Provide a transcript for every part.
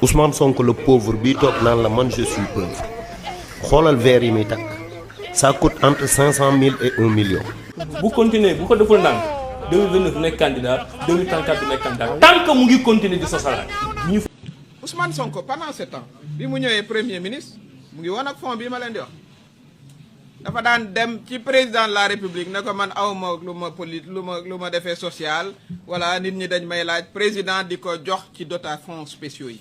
Ousmane Sonko le pauvre bii toog naan la man je suis pauvre xoolal verre yi muy takk ça coûte entre 500 000 et 1 million. bu continuer bu ko deful naan 2029 nekk candidat 2034 du nekk candidat tant que mu ngi continuer di sosalaat. Ousmane Sonko pendant ce temps bi mu ñëwee premier ministre mu ngi woon ak fond bii ma leen di wax dafa daan dem ci président de la république ne ko man awma lu ma defee social wala nit ñi dañ may laaj président di ko jox ci dotation spéciaux yi.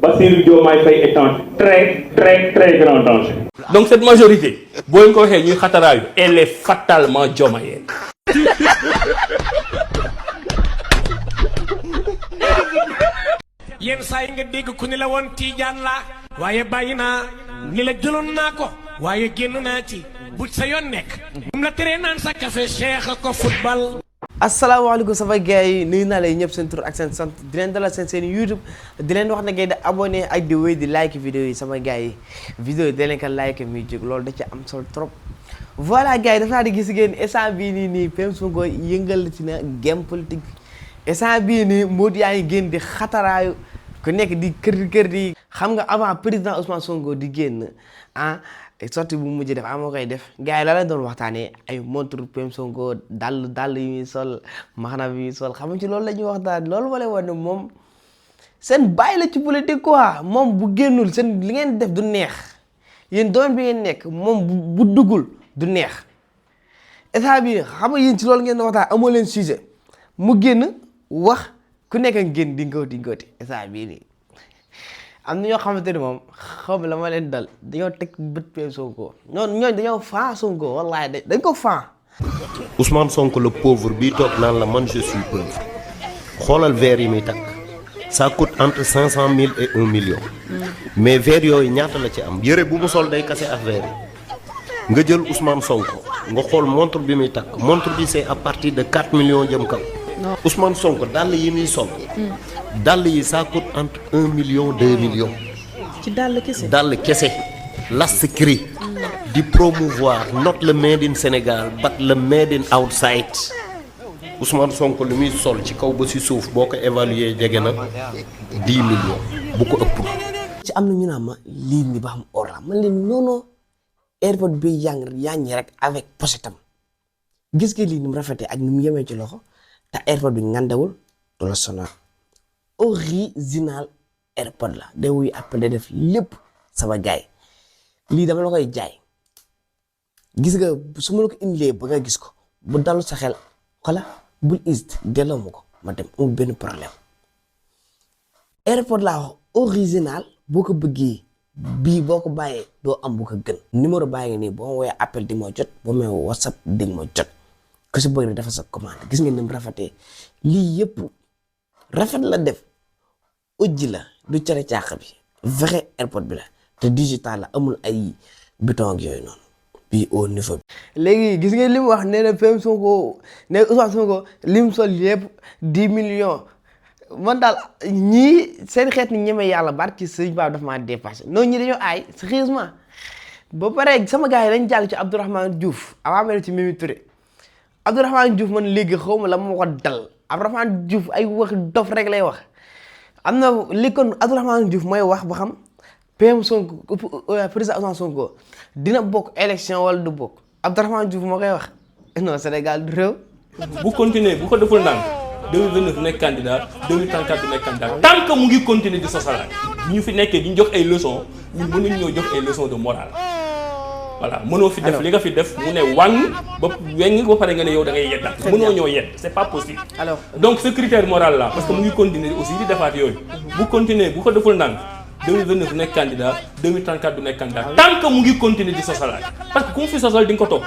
Bassirou Diomaye Faye est en très grand danger. Donc cette majorité boo leen ko waxee ñuy xataraayu elle est fatalement diomayenne. yenn saa yi nga dégg ku ni la woon tiijaan laa waaye bàyyi naa ni la jëloon naa ko waaye génn naa ci bu sa yoon nekk moom la teree naan sa café cheikh ko football. asalaamaaleykum sama gars yi nuyu naa leen ñëpp seen tur ak seen sant di leen dalal seen YouTube di leen wax na ngay di abonné ak di wéy di like vidéo yi sama gars yi vidéo yi da leen ko like muy jóg loolu da ci am solo trop. voilà gars yi dafa naa di gis ngeen instant bii nii PM Sonko yëngal ci na game politique bi instant bii nii Modou yaa ngi génn di xataraayu ku nekk di kër di xam nga avant président Ousmane Sonko di génn sorti bu mujj def amoo koy def gars yi la leen doon waxtaanee ay montre PM Sonko dàll yu muy sol maxana bi muy sol xam nga ci loolu la ñuy waxtaan loolu wala woon ne moom seen bàyyi la ci politique quoi moom bu génnul seen li ngeen def du neex yéen doon bi ngeen nekk moom bu duggul du neex état bi xam nga yéen ci loolu ngeen waxtaan amoo leen sujet mu génn wax ku nekk ak génn di ngóoti état bii nii am na ñoo xamante ni moom xaw ma la ma leen dal dañoo teg bët PM Sonko ñooñu dañoo faa Sonko wallaahi dañ ko faa. Ousmane Sonko le pauvre bii toog naan la man je suis pauvre xoolal verre yi muy takk ça coûte entre 500 000 et 1 million. mais verre yooyu ñaata la ci am yëre bu mu sol day kase ak verre yi nga jël Ousmane Sonko nga xool montre bi muy takk montre bi c'est à partir de 4 millions jëm kaw. Ousmane Sonko dàll yi muy sol. dàll yi ça coûte entre 1 million 2 millions. ci dàll kese. dàll kese last cri di promouvoir not le made in Sénégal but le made in outside. Ousmane Sonko li muy sol ci kaw ba ci suuf boo ko évaluer jege na 10 millions bu ko ëpp. ci am na ñu naan ma lii ni ba xam or la man leen non airport bi yaa ngi rek avec pochetam gis nga lii ni mu rafetee ak ni mu yemee ci loxo te airport bi ngandewul du la sonal. original airpod la day wuy appel day def lépp sama gaay lii dama la koy jaay gis nga su ma la ko indilee ba nga gis ko bu dalu sa xel xala bul hésité delloo ma ko ma dem amul benn problème airpod laa wax original boo ko bëggee bii boo ko bàyyee doo am bu ko gën numéro baa ngi nii boo ma woowee appel di ma jot boo ma whatsapp di ma jot ko si bëgg dafa sa commande gis ngeen ni mu rafetee lii yëpp rafet la def ujji la du cere càq bi vrai airport bi la te digital la amul ay bouton ak yooyu noonu bii au niveau bi. léegi gis ngeen li mu wax nee na PM Sonko nee na Ousmane Sonko li mu sol yëpp 10 millions man daal ñii seen xeet ni ñeme yàlla barki sëñ Ba dafa maa dépassé noonu ñi dañoo aay sérieusement ba pare sama gars yi dañ jàll ci Abdourahmane Diouf avant mel ci Mimi Touré Abdourahmane Diouf man léegi xaw ma la ma ko dal. Abdourahmane Diouf ay wax dof rek lay wax am na li kon Abdourahmane Diouf mooy wax ba xam PM Sonko président Ousmane Sonko dina bokk élection wala du bokk Abdourahmane Diouf moo koy wax non Sénégal du réew. bu continuer bu ko deful naan 2029 nekk candidat 2034 du nekk candidat tant que mu ngi continuer di sosalaat ñu fi nekkee di ñu jox ay leçons ñun mënuñ ñoo jox ay leçons de morale. voilà mënoo fi def li nga fi def mu ne wàññ ba weñ ba pare nga ne yow da ngay yeddal mënoo ñoo yedd c'est pas possible. alors donc ce critère moral là parce que mu ngi continuer aussi di defaat yooyu bu continuer bu ko deful ndànk 2029 du nekk candidat 2034 du nekk candidat tant que mu ngi continuer di sosalaat parce que ku mu fi sosal di nga ko topp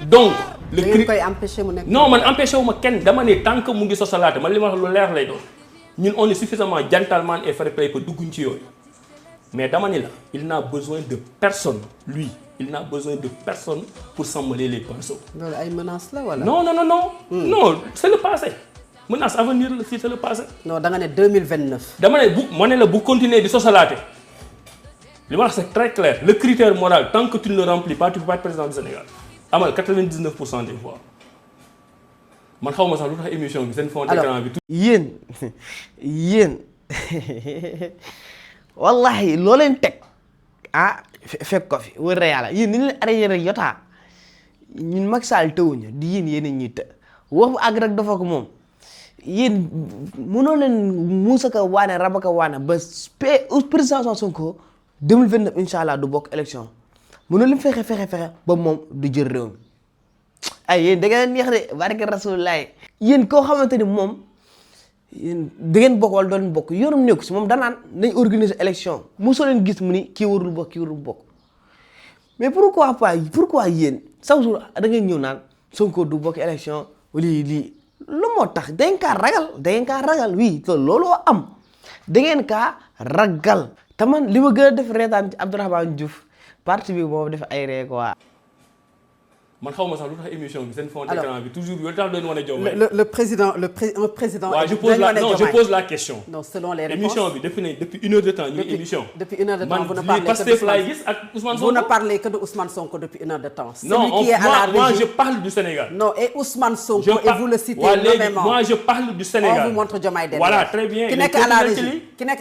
donc. le cri koy empêcher mu nekk. non man empêché wu ma kenn dama ne tant que mu ngi sosalaate man li ma wax lu leer lay doon ñun on est suffisamment gentleman et fair play que dugguñ ci yooyu. mais dama ni la il n'a besoin de personne lui il n'a besoin de personne pour s'emmêler les pinceaux. loolu ay menaces la wala. non non c'est le passé menace à venir la fii c'est le passé. non da nga ne 2029. dama ne ma ne la bu continuer di sosalaate li ma wax c'est très clair le critère moral tant que tu ne le remplis pas tu peux pas être président du Sénégal amal 99% des fois man xaw ma sax lu tax émission bi seen fond d'écran bi. yéen wallahi loo leen teg fekk ko fi wër na yàlla yéen ni leen arrêté rek yotaa ñun Macky Sall tëwuñu di yéen yéen ñuy të wax bu àgg rek dafa ko moom yéen mënoo leen muusa ka waane raba ka waane ba président Sonko 2029 incha allah du bokk élection mënoo leen fexe ba moom du jël réew mi ay yéen da ngeen neex de barke Rasulullah yéen koo xamante ni moom yéen da ngeen bokk wala doon bokk yoonam nekku si moom danaan nañ organiser élection mosoo leen gis mu ni kii warul bokk mais pourquoi yéen chaque jour da ngeen ñëw naan Sonko du bokk élection lii lu moo tax da ngeen kaa ragal oui te looloo am da ngeen kaa ragal te man li ma gën a def reetaan ci Abdourahmane Diouf parti bi moo def ay ree quoi. man xaw ma sax lu tax émission bi seen fond d'écran bi toujours yow tax doon wane Diomaye. le président un président. waaw je pose la question. non selon les réponses émission bi depuis une heure de temps ñu émission. depuis une heure de temps vous ne parlez que de Pastef laay gis ak Ousmane Sonko. vous ne parlez que de Ousmane Sonko depuis une heure de temps. non moi je parle du Sénégal. non et Ousmane Sonko et vous le citez nommément. moi je parle du Sénégal. on vous montre Diomaye derrière. voilà très bien. ki nekk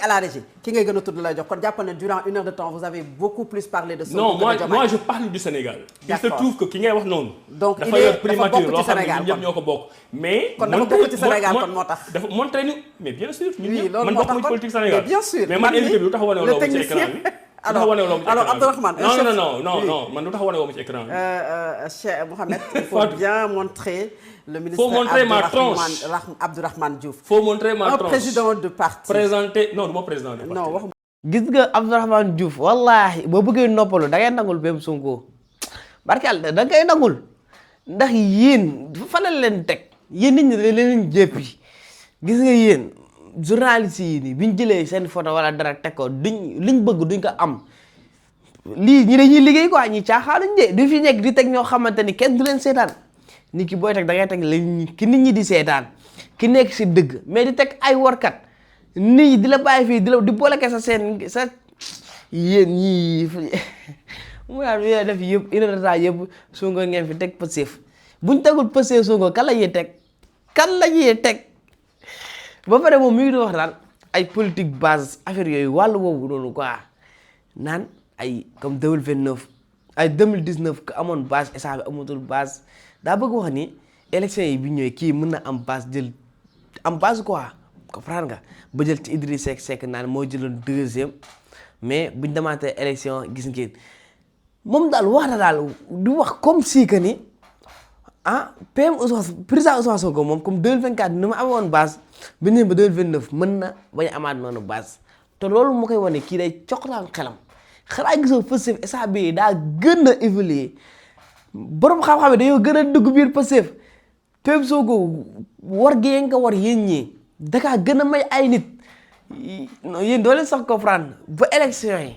à la régie ki ngay gën a tudd lay jox kon jàpp na durant une heure de temps vous avez beaucoup plus parlé de Sonko que de Diomaye. non moi je parle du Sénégal. il se trouve que ki ngay wax noonu. donc dafa yor primature loo xam ne ñun ñëpp ñoo ko bokk. mais kon dafa bokk ci Sénégal kon moo tax. dafa montré ñu mais bien sûr. ñun oui ñëpp loolu man moo bokk tax ma ci politique Sénégal. bien sûr mais man invité bi lu tax wane woo ma ci écran bi. alors Abdourahmane non man lu tax wane woo ma ci écran bi. Cheikh Mohamed il faut bien montrer le ministre faut montrer ma tronche Abdourahmane Diouf. faut montrer ma tronche un président de parti. présenté non du ma président de parti. non waxuma. gis nga Abdourahmane Diouf wallahi boo bëggee noppalu da ngay nangul même Sonko barkal da ngay nangul ndax yéen fa la leen teg yéen nit ñi leen jéppi gis nga yéen journaliste yi nii bi ñu jëlee seen photo wala dara teg ko liñ bëgg duñ ko am lii ñi dañuy liggéey quoi ñi caaxaanuñ de du fi nekk di teg ñoo xamante ni kenn du leen seetaan nit ki booy teg da ngay teg ki nit ñi di seetaan ki nekk si dëgg mais di teg ay warkat nit ñi di la bàyyi fii di booleke sa seen sa yéen ñii mu naan yooyu def yëpp une heure de temps yëpp Sonko ngeen fi teg Pastef buñ tegul Pastef Sonko kan la ñuy teg ba pare moom mi ngi di wax naan ay politique base affaire yooyu wàllu boobu noonu quoi naan ay comme 2029 ay 2019 que amoon base instant bi amatul base daa bëgg wax ni élection yi bi ñëwee kii mën na am base quoi comprendre nga ba jël ci Idriss Seck naan moo jëloon 2e mais buñ demaatee élection gis ngeen moom daal wax na daal di wax comme si que ni président Ousmane Sonko moom comme 2024 ni ma amoon base bi ñu ba 2029 mën na bañ a amaat noonu base te loolu mu koy wane kii day coxlaan xelam xanaa gisoo Pastef instant bii daa gën a évoluer borom xam-xam yi dañoo gën a dugg biir Pastef PM Sonko war gi nga ko war yéen ñii dakaa gën a may ay nit yéen doo leen sax comprendre ba élection yi.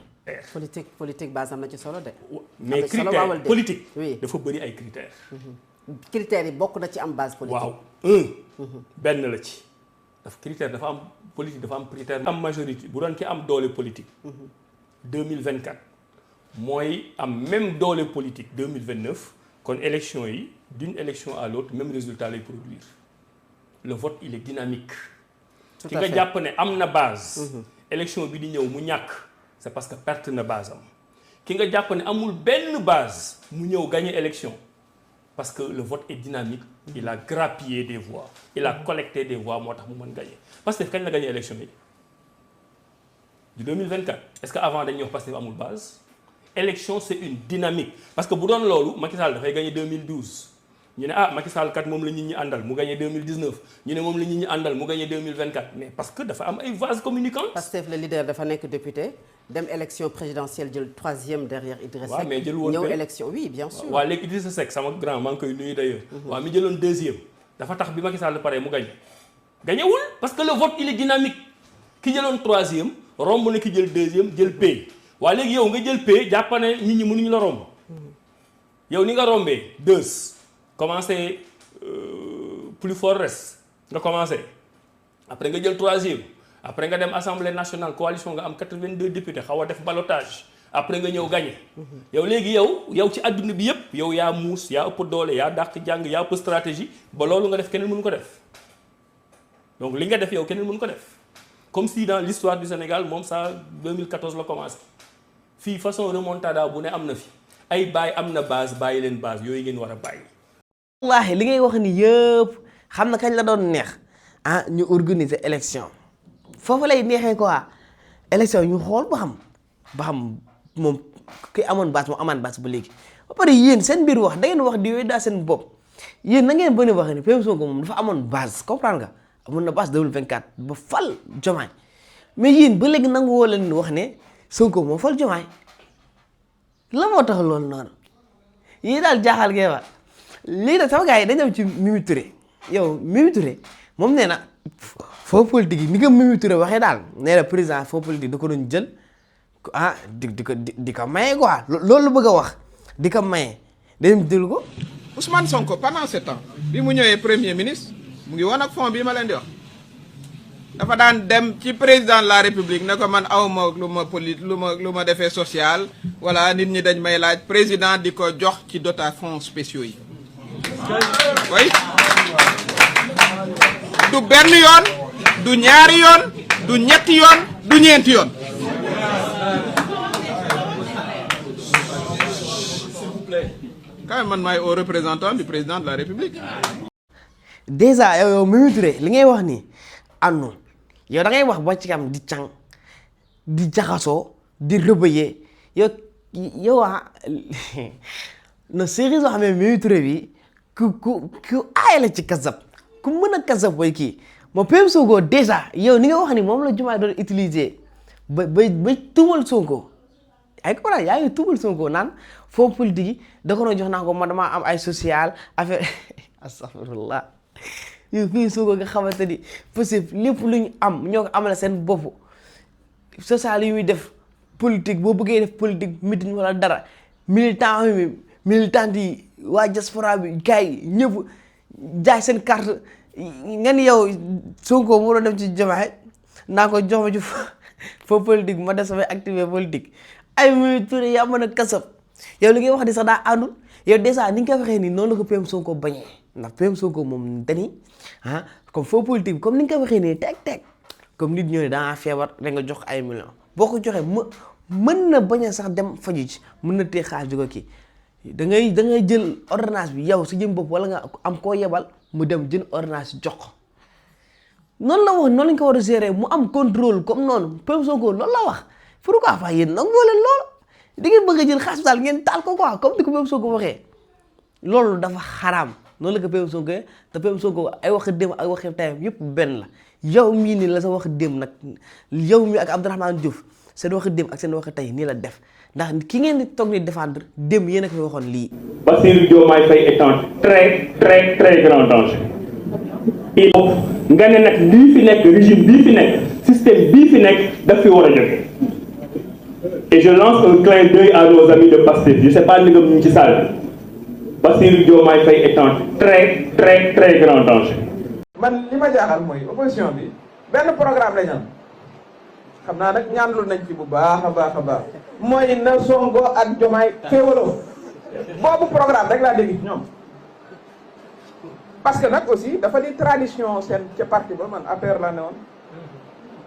politique base am na ci solo de. mais critère politique. dafa bëri ay critères. critères yi bokk na ci am base politique. waaw benn la ci. critère dafa am politique dafa am critère. am majorité bu doon ki am doole politique. 2024 mooy am même doole politique 2029 kon élection yi d'une élection à l'autre même résultat lay produire le vote il est dynamique. ki nga jàpp ne am na base. élection bi di ñëw mu ñàkk. c'est parce que perte na base am ki nga jàpp ne amul benn base mu ñëw gagner élection parce que le vote est dynamique il a grappillé des voix il a collecté des voix moo tax mu mën gagner Pastef kañ la gagner élection yi du 2024 est-ce que avant dañuy wax Pastef amul base élection c'est une dynamique parce que bu doon loolu Macky Sall dafay gagner 2012 ñu ne Macky Sall kat moom la nit ñi àndal mu gagné 2019 ñu ne moom la nit ñi àndal mu gagné 2024 mais parce que dafa am ay vases communicants. Pastef le leader dafa nekk député dem élection présidentielle jël 3e derrière Idrissa Seck. waaw mais jël woon ñëw élection oui bien sûr. waaw léegi Idrissa Seck sama grand maa ngi koy nuyu d'ailleurs. waaw mi jëloon 2e dafa tax bi Macky Sall pare mu gagné. gagnéwul parce que le vote il est dynamique ki jëloon 3e romb na ki jël 2e jël P. waaw léegi yow nga jël P jàpp ne nit ñi mënuñu la romb yow ni nga rombee 2. commencé plus fort reste nga commencé après nga jël 3e après nga dem assemblée nationale coalition nga am 82 députés xaw a def ballottage après nga ñëw gagné yow léegi yow ci àdduna bi yépp yow yaa muus yaa ëpp doole yaa dàq jàng yaa ëpp stratégie ba loolu nga def keneen mënu ko def donc li nga def yow keneen mënu ko def comme si dans l'histoire du Sénégal moom ça 2014 la commencé fii façon remontada bu ne am na fi ay bàyyi am na base bàyyi leen base yooyu ngeen war a bàyyi. wallaahi li ngay wax ni yëpp xam na kañ la doon neex ñu organiser élection foofu lay neexee quoi élection ñu xool ba xam moom ki amoon base moom amaan base ba léegi ba pare yéen seen biir wax da ngeen wax di yooyu daa seen bopp yéen na ngeen bëri wax ni PM Sonko moom dafa amoon base comprendre nga amoon na base 2024 ba fal Diomaye mais yéen ba léegi nangu woo leen wax ne Sonko moom fal Diomaye la moo tax loolu noonu yii daal jaaxal ngeen wax lii nag sama gars yi dañ dem ci Mimi Touré yow Mimi Touré moom nee na faux politique yi ni nga Mimi Touré waxee daal nee na président faux politique da ko doon jël di ko maye quoi loolu la bëgg a wax di ko maye dañu jël ko. Ousmane Sonko pendant ce temps bi mu ñëwee premier ministre mu ngi woon ak fond bii ma leen di wax dafa daan dem ci président de la république ne ko man awma lu ma defee social wala nit ñi dañ may laaj président di ko jox ci dotation spéciaux yi oui du benn yoon du ñaari yoon du ñetti yoon du ñeenti yoon quand même man maay au représentant du président de la république. déjà yow Mimi Touré li ngay wax nii àndoon yow da ngay wax ba ci kam di càng di jaxasoo di rëbëyee yow no série soo xam ne Mimi Touré bi ku aay la ci kasab ku mën a kasab booy kii moo PM Sonko déjà yow ni nga wax ni moom la Diomaye doon utiliser ba tuumal Sonko ay ko wala yaa ngi tuumal Sonko naan fond politique yi da ko jox naa ko man damaa am ay social affaire astaghfirullah yow fii Sonko nga xamante ni possible lépp lu ñu am ñoo ko amal seen bopp social yi muy def politique boo bëggee def politique meeting wala dara militant yi waa diaspora bi gars yi ñëpp jaay seen carte nga ni yow Sonko moo doon dem ci Diomaye naa ko jox ma ci foo politique ma def samay activité politique ay Mimi Touré yaa mën a kasab yow li ngay wax di sax daa àndul yow dèjà ni nga ko waxee nii noonu la ko PM Sonko bañee ndax PM Sonko moom dani comme faux politique bi comme ni nga ko waxee nii teg comme nit ñoo ne daa feebar da nga jox ay millions boo ko joxee mën na bañ a sax dem faju ci mën na tee xaalis ko kii da ngay jël ordonnance bi yow sa jëm bopp wala nga am koo yebal mu dem jël ordonnance jox ko noonu la wax noonu lañ ko war a gérer mu am contrôle comme noonu PM Sonko loolu la wax pourquoi pas yéen nag moo leen loolu da ngeen bëgg a jël xaalis daal ngeen taal ko quoi comme ni ko PM Sonko waxee loolu dafa xaraam noonu la ko PM Sonko te PM Sonko ay wax démb ak wax tayam yëpp benn la yow mii nii la sa wax démb nag yow mii ak Abdourahmane Diouf seen wax démb ak seen wax tey nii la def ndax ki ngeen di toog ni défendre démb yéen a ko waxoon lii. Bassirou Diomaye Faye est en très très très grand danger. il faut nga ne nag lii fi nekk régime bii fi nekk système bii fi nekk daf fi war a jóge. Et je lance un clin d'œil à nos amis de Pastef. Je ne sais pas si vous avez ça. Bassirou Diomaye Faye est en très très très grand danger. man li ma jaaxal mooy opposition bi benn programme la ñu am xam naa nag ñaanlu nañ ci bu baax a baax mooy na Sonko ak Diomaye féewaloo boobu programme rek laa dégg ci ñoom parce que nag aussi dafa di tradition seen ca parti ba man APR laa ne woon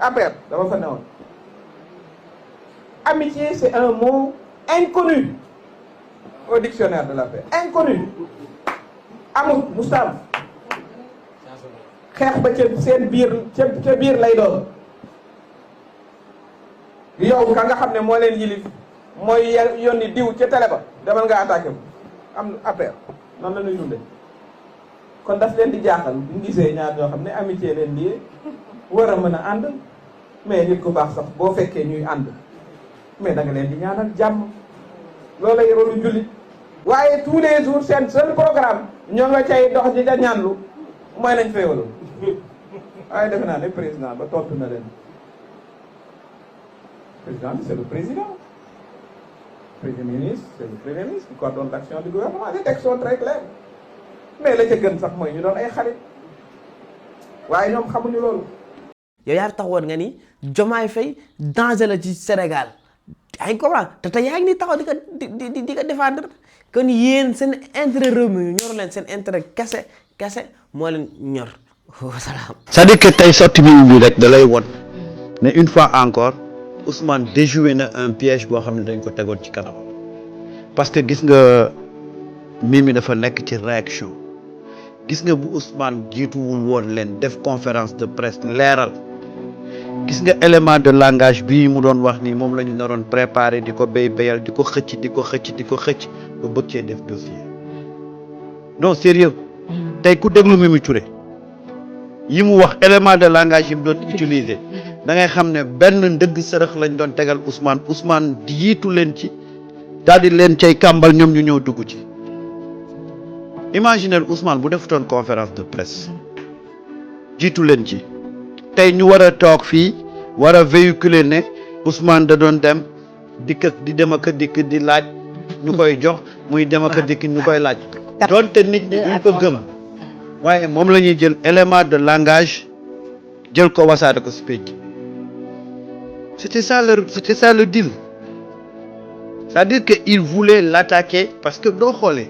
APR dafa fa ne woon amitié c'est un mot inconnu au dictionnaire de la paix inconnu amul Moustapha xeex ba ca seen biir ca biir lay doon yow ka nga xam ne moo leen yilif mooy yónni diw ca télé ba demal nga attaqué bu am affaire noonu la ñuy dunde kon daf leen di jaaxal bu ñu gisee ñaar ñoo xam ne amitié leen lii war a mën a ànd mais nit ku baax sax boo fekkee ñuy ànd mais da nga leen di ñaanal jàmm loolay rôlu jullit waaye tous les jours seen seul programme ñoo nga cay dox di ca ñaanlu mooy nañ féewaloo waaye defe naa ne président ba tontu na leen président c'est le président premier ministre c'est le premier ministre qui coordonne l'action du gouvernement les textes sont très clairs mais la ca gën sax mooy ñu doon ay xarit waaye ñoom xamuñu loolu. yow yaa taxawoon nga ni Diomaye Faye danger la ci Sénégal ay comprendre te tey yaa ngi ni taxaw di ko défendre kon yéen seen intérêt réew mi ñor leen seen intérêt kese moo leen ñor wasalaam. c'est-à-dire que tey sorti bi rek da lay won mais une fois encore Ousmane déjoué na un piège boo xam ne dañ ko tegoon ci kanam parce que gis nga Mimi dafa nekk ci réaction gis nga bu Ousmane jiituwul woon leen def conférence de presse leeral gis nga élément de langage bii mu doon wax ni moom la ñu naroon préparé di ko béyal di ko xëcc ba bëgg cee def dossier non sérieux tey ku déglu Mimi Touré yi mu wax élément de langage yi mu doon utiliser da ngay xam ne benn ndëgg sërëx lañ doon tegal Ousmane jiitu leen ci daal di leen cay kàmbal ñoom ñu ñëw dugg ci imaginez Ousmane bu defutoon conférence de presse jiitu leen ci tey ñu war a toog fii war a véhiculer ne Ousmane da doon dem di dem ak dikk di laaj ñu koy jox muy dem ak dikk ñu koy laaj donte nit ñi duñ ko gëm waaye moom la ñuy jël élément de langage jël ko wasaare ko si pénc c'était ça le deal c'est-à-dire que il voulait l'attaquer parce que doo xoolee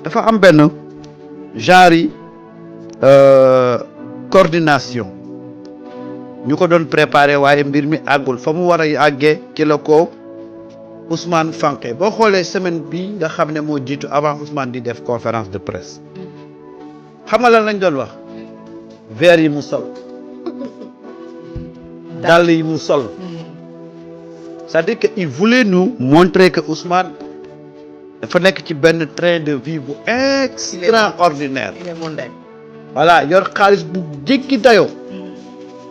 dafa am benn genre yi coordination ñu ko doon préparé waaye mbir mi àggul fa mu war a àggee ci la ko Ousmane Fanké boo xoolee semaine bi nga xam ne moo jiitu avant Ousmane di def conférence de presse xam nga lan lañ doon wax verre yi mu sol dàll yi mu sol c'est-à-dire que il voulait nous montrer que Ousmane dafa nekk ci benn train de vie bu extraordinaire voilà yor xaalis bu jéggi dayoo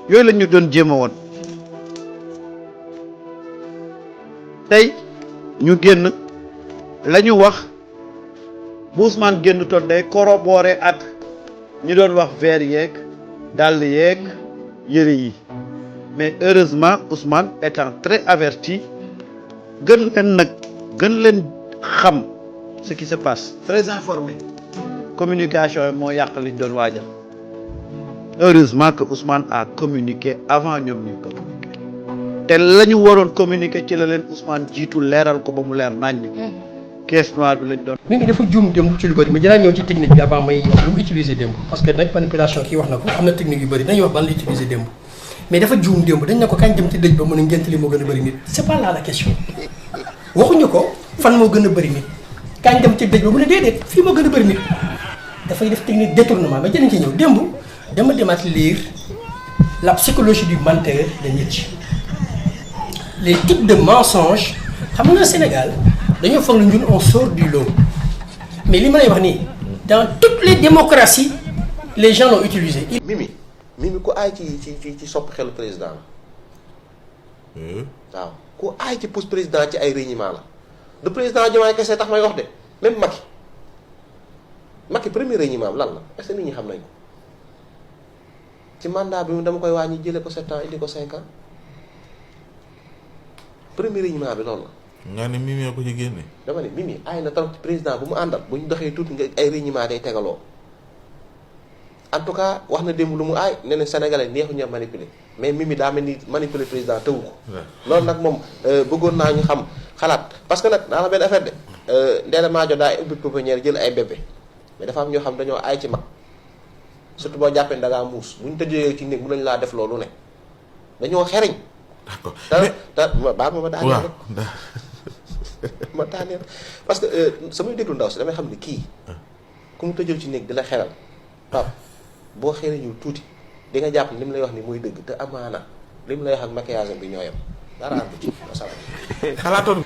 yooyu la ñu doon jéem a woon tey ñu génn la ñu wax bu Ousmane génn toon day corroboré ak ñu doon wax verre yeeg dàll yeeg yëre yi mais heureusement Ousmane étant très averti gën leen xam ce qui se passe très informé communication yi moo yàq liñ doon waajal heureusement que Ousmane a communiqué avant ñoom ñuy communiqué te la ñu waroon communiqué ci la leen Ousmane jiitu leeral ko ba mu leer nañ caisse noire bi lañ doon. mi ngi dafa juum démb ci lu bëri mais dinaa ñëw ci technique bi avant may wax lu mu utiliser démb parce que nag manipulation kii wax na ko am na technique yu bëri dañuy wax ban la utiliser démb mais dafa juum démb dañ ne ko kañ dem ci dëj ba mu ne ngent li moo gën a bëri nit c'est pas là la question waxuñu ko fan moo gën a bëri nit kañ dem ci dëj ba mu ne déedéet fii moo gën a bëri nit dafay def technique détournement mais jënañ ci ñëw démb dama demaat lire la psychologie du menteur de Nietzsche les types de mensonges xam nga Sénégal dañoo foog ne ñun on sort du lot mais li ma lay wax nii dans toutes les démocraties les gens l'ont utilisé. Mimi ku aay ci sopp xelu président la waaw ku aay ci pousse président ci ay réunion la du président Diomaye kese tax may wax de même Macky premier réunion lan la est-ce que nit ñi xam nañ ko ci mandat bi dama koy wàññi jëlee ko 7 ans indi ko 5 ans premier réunion bi loolu la. nga ne Mimi ko ci génne. dama ne Mimi aay na trop ci président bu mu àndal bu ñu doxee tuuti nga ay réunion day tegaloo en tout cas wax na démb lu mu aay nee na sénégalais neexuñu a manipuler mais Mimi daa mel ni manipuler président tëwu ko. loolu nag moom bëggoon naa ñu xam xalaat parce que nag daa la benn affaire de Ndella Madior daa ubbi pouponnière jël ay bébé mais dafa am ñoo xam dañoo aay ci mag surtout boo jàppee da ngaa muus bu ñu tëjee ci néeg mën nañu laa def loolu ne dañoo xereñ. d'accord baal ma daaneel rek ma daaneel parce que samay déglu ndaw si damay xam ne kii ku mu tëjal ci néeg di la xeral Pape boo xereñ ñu tuuti di nga jàpp li mu lay wax ni mooy dëgg te amaana li mu lay wax ak maquillage bi ñooyam dara ànd ci masala xalaatoon